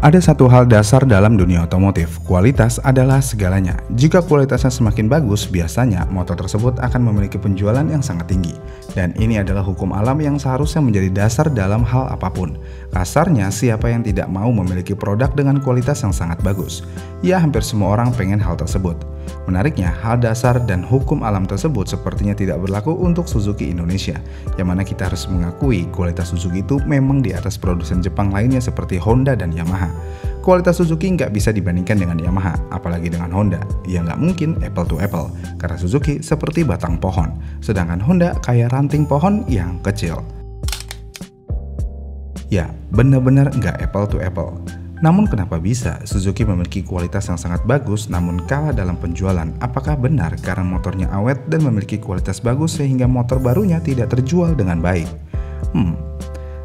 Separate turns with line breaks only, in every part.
Ada satu hal dasar dalam dunia otomotif, kualitas adalah segalanya. Jika kualitasnya semakin bagus, biasanya motor tersebut akan memiliki penjualan yang sangat tinggi. Dan ini adalah hukum alam yang seharusnya menjadi dasar dalam hal apapun. Kasarnya, siapa yang tidak mau memiliki produk dengan kualitas yang sangat bagus? Ya, hampir semua orang pengen hal tersebut. Menariknya, hal dasar dan hukum alam tersebut sepertinya tidak berlaku untuk Suzuki Indonesia, yang mana kita harus mengakui kualitas Suzuki itu memang di atas produsen Jepang lainnya seperti Honda dan Yamaha. Kualitas Suzuki nggak bisa dibandingkan dengan Yamaha, apalagi dengan Honda. Ya nggak mungkin apple to apple, karena Suzuki seperti batang pohon, sedangkan Honda kayak ranting pohon yang kecil. Ya, benar-benar nggak apple to apple. Namun kenapa bisa Suzuki memiliki kualitas yang sangat bagus namun kalah dalam penjualan? Apakah benar karena motornya awet dan memiliki kualitas bagus sehingga motor barunya tidak terjual dengan baik?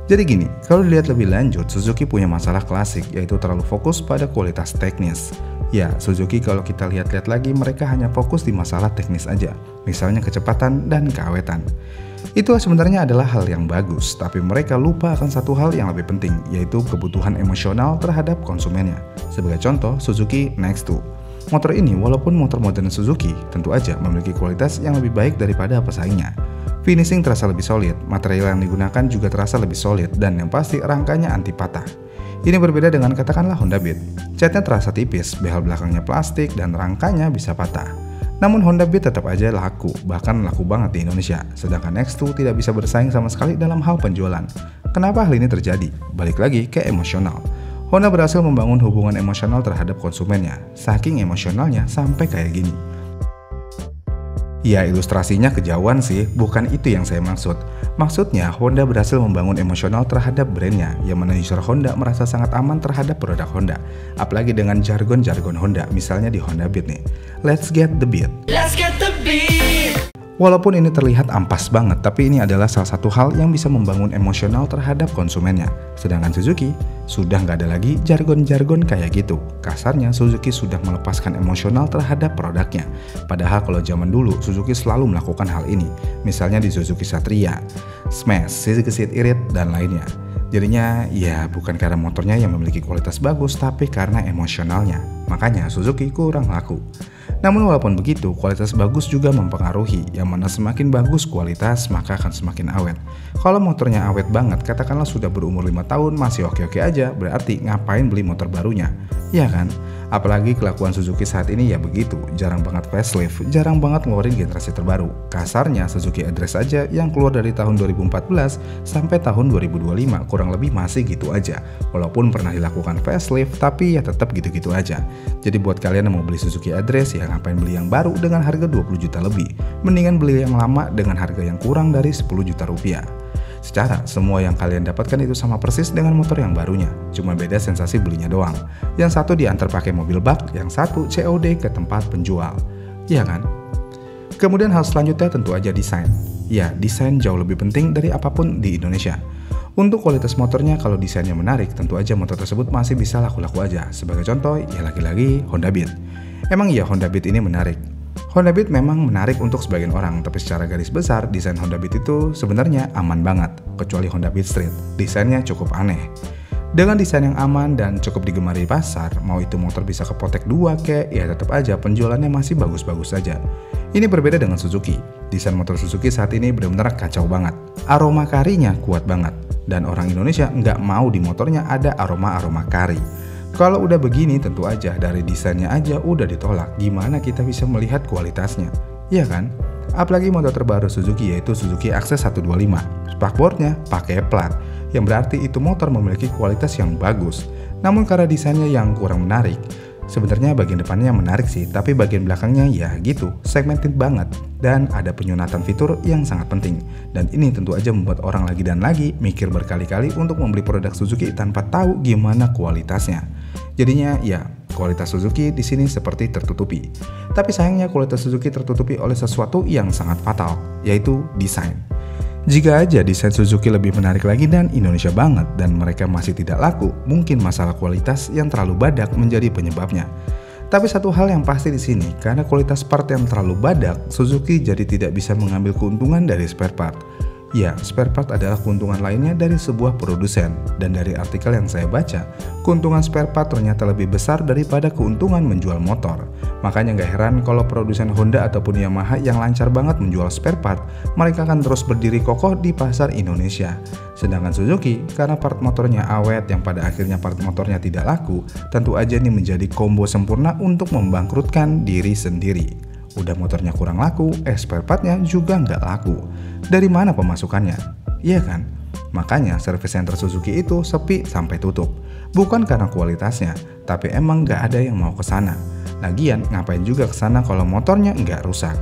Jadi gini, kalau dilihat lebih lanjut, Suzuki punya masalah klasik yaitu terlalu fokus pada kualitas teknis. Ya, Suzuki kalau kita lihat-lihat lagi mereka hanya fokus di masalah teknis aja, misalnya kecepatan dan keawetan. Itu sebenarnya adalah hal yang bagus, tapi mereka lupa akan satu hal yang lebih penting, yaitu kebutuhan emosional terhadap konsumennya. Sebagai contoh, Suzuki Next2. Motor ini walaupun motor modern Suzuki, tentu aja memiliki kualitas yang lebih baik daripada pesaingnya. Finishing terasa lebih solid, material yang digunakan juga terasa lebih solid, dan yang pasti rangkanya anti patah. Ini berbeda dengan katakanlah Honda Beat. Catnya terasa tipis, behel belakangnya plastik, dan rangkanya bisa patah. Namun Honda Beat tetap aja laku, bahkan laku banget di Indonesia, sedangkan Next2 tidak bisa bersaing sama sekali dalam hal penjualan. Kenapa hal ini terjadi? Balik lagi ke emosional. Honda berhasil membangun hubungan emosional terhadap konsumennya, saking emosionalnya sampai kayak gini. Ya, ilustrasinya kejauhan sih, bukan itu yang saya maksud. Maksudnya, Honda berhasil membangun emosional terhadap brandnya, yang mana user Honda merasa sangat aman terhadap produk Honda. Apalagi dengan jargon-jargon Honda, misalnya di Honda Beat nih. Let's get the beat. Let's get the beat. Walaupun ini terlihat ampas banget, tapi ini adalah salah satu hal yang bisa membangun emosional terhadap konsumennya. Sedangkan Suzuki, sudah nggak ada lagi jargon-jargon kayak gitu. Kasarnya, Suzuki sudah melepaskan emosional terhadap produknya. Padahal kalau zaman dulu, Suzuki selalu melakukan hal ini. Misalnya di Suzuki Satria, Smash, sisi kesit irit, dan lainnya. Jadinya, ya bukan karena motornya yang memiliki kualitas bagus, tapi karena emosionalnya. Makanya Suzuki kurang laku. Namun walaupun begitu, kualitas bagus juga mempengaruhi, yang mana semakin bagus kualitas maka akan semakin awet. Kalau motornya awet banget, katakanlah sudah berumur 5 tahun masih oke-oke aja, berarti ngapain beli motor barunya? Ya kan? Apalagi kelakuan Suzuki saat ini ya begitu, jarang banget facelift, jarang banget ngeluarin generasi terbaru. Kasarnya Suzuki Address aja yang keluar dari tahun 2014 sampai tahun 2025 kurang lebih masih gitu aja. Walaupun pernah dilakukan facelift, tapi ya tetap gitu-gitu aja. Jadi buat kalian yang mau beli Suzuki Address ya ngapain beli yang baru dengan harga 20 juta lebih. Mendingan beli yang lama dengan harga yang kurang dari 10 juta rupiah. Secara semua yang kalian dapatkan itu sama persis dengan motor yang barunya, cuma beda sensasi belinya doang. Yang satu diantar pakai mobil bak, yang satu COD ke tempat penjual. Iya kan? Kemudian hal selanjutnya tentu aja desain. Ya, desain jauh lebih penting dari apapun di Indonesia. Untuk kualitas motornya, kalau desainnya menarik, tentu aja motor tersebut masih bisa laku-laku aja. Sebagai contoh, ya lagi-lagi Honda Beat. Emang iya Honda Beat ini menarik? Honda Beat memang menarik untuk sebagian orang, tapi secara garis besar, desain Honda Beat itu sebenarnya aman banget, kecuali Honda Beat Street. Desainnya cukup aneh. Dengan desain yang aman dan cukup digemari pasar, mau itu motor bisa kepotek 2 kek, ya tetap aja penjualannya masih bagus-bagus saja. Ini berbeda dengan Suzuki. Desain motor Suzuki saat ini benar-benar kacau banget. Aroma karinya kuat banget, dan orang Indonesia nggak mau di motornya ada aroma-aroma kari. Kalau udah begini tentu aja dari desainnya aja udah ditolak, gimana kita bisa melihat kualitasnya? Iya kan? Apalagi motor terbaru Suzuki yaitu Suzuki Access 125. Spakboardnya pakai plat, yang berarti itu motor memiliki kualitas yang bagus. Namun karena desainnya yang kurang menarik, sebenarnya bagian depannya menarik sih, tapi bagian belakangnya ya gitu, segmented banget. Dan ada penyunatan fitur yang sangat penting. Dan ini tentu aja membuat orang lagi dan lagi mikir berkali-kali untuk membeli produk Suzuki tanpa tahu gimana kualitasnya. Jadinya ya, kualitas Suzuki di sini seperti tertutupi. Tapi sayangnya kualitas Suzuki tertutupi oleh sesuatu yang sangat fatal, yaitu desain. Jika aja desain Suzuki lebih menarik lagi dan Indonesia banget dan mereka masih tidak laku, mungkin masalah kualitas yang terlalu badak menjadi penyebabnya. Tapi satu hal yang pasti di sini, karena kualitas part yang terlalu badak, Suzuki jadi tidak bisa mengambil keuntungan dari spare part. Ya, spare part adalah keuntungan lainnya dari sebuah produsen. Dan dari artikel yang saya baca, keuntungan spare part ternyata lebih besar daripada keuntungan menjual motor. Makanya nggak heran kalau produsen Honda ataupun Yamaha yang lancar banget menjual spare part, mereka akan terus berdiri kokoh di pasar Indonesia. Sedangkan Suzuki, karena part motornya awet yang pada akhirnya part motornya tidak laku, tentu aja ini menjadi combo sempurna untuk membangkrutkan diri sendiri. Udah motornya kurang laku, spare partnya juga nggak laku. Dari mana pemasukannya? Iya kan? Makanya service center Suzuki itu sepi sampai tutup. Bukan karena kualitasnya, tapi emang nggak ada yang mau ke sana. Lagian ngapain juga ke sana kalau motornya nggak rusak?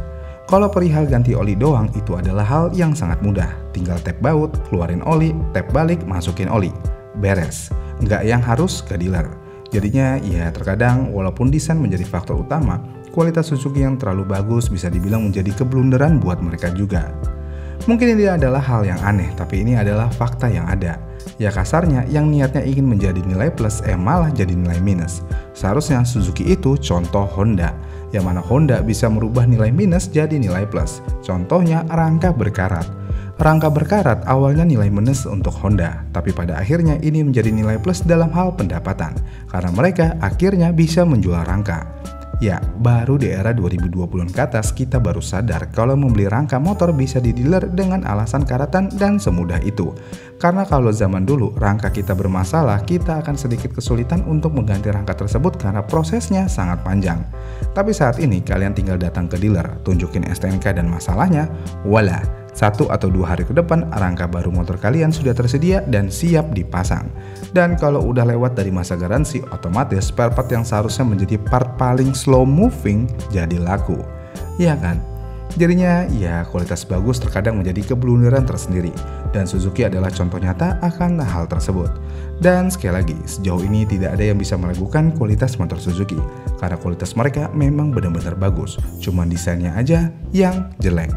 Kalau perihal ganti oli doang itu adalah hal yang sangat mudah. Tinggal tap baut, keluarin oli, tap balik, masukin oli. Beres. Nggak yang harus ke dealer. Jadinya ya terkadang walaupun desain menjadi faktor utama, kualitas Suzuki yang terlalu bagus bisa dibilang menjadi keblunderan buat mereka juga. Mungkin ini adalah hal yang aneh, tapi ini adalah fakta yang ada. Ya kasarnya, yang niatnya ingin menjadi nilai plus malah jadi nilai minus. Seharusnya Suzuki itu contoh Honda, yang mana Honda bisa merubah nilai minus jadi nilai plus. Contohnya rangka berkarat. Rangka berkarat awalnya nilai minus untuk Honda, tapi pada akhirnya ini menjadi nilai plus dalam hal pendapatan, karena mereka akhirnya bisa menjual rangka. Ya, baru di era 2020-an ke atas kita baru sadar kalau membeli rangka motor bisa di dealer dengan alasan karatan dan semudah itu. Karena kalau zaman dulu rangka kita bermasalah, kita akan sedikit kesulitan untuk mengganti rangka tersebut karena prosesnya sangat panjang. Tapi saat ini kalian tinggal datang ke dealer, tunjukin STNK dan masalahnya, voila! 1 atau 2 hari ke depan rangka baru motor kalian sudah tersedia dan siap dipasang. Dan kalau udah lewat dari masa garansi, otomatis spare part yang seharusnya menjadi part paling slow moving jadi laku. Iya kan? Jadinya ya kualitas bagus terkadang menjadi keblunderan tersendiri. Dan Suzuki adalah contoh nyata akan hal tersebut. Dan sekali lagi, sejauh ini tidak ada yang bisa meragukan kualitas motor Suzuki. Karena kualitas mereka memang benar-benar bagus. Cuman desainnya aja yang jelek.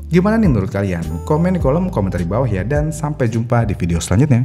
Gimana nih menurut kalian? Komen di kolom komentar di bawah ya, dan sampai jumpa di video selanjutnya.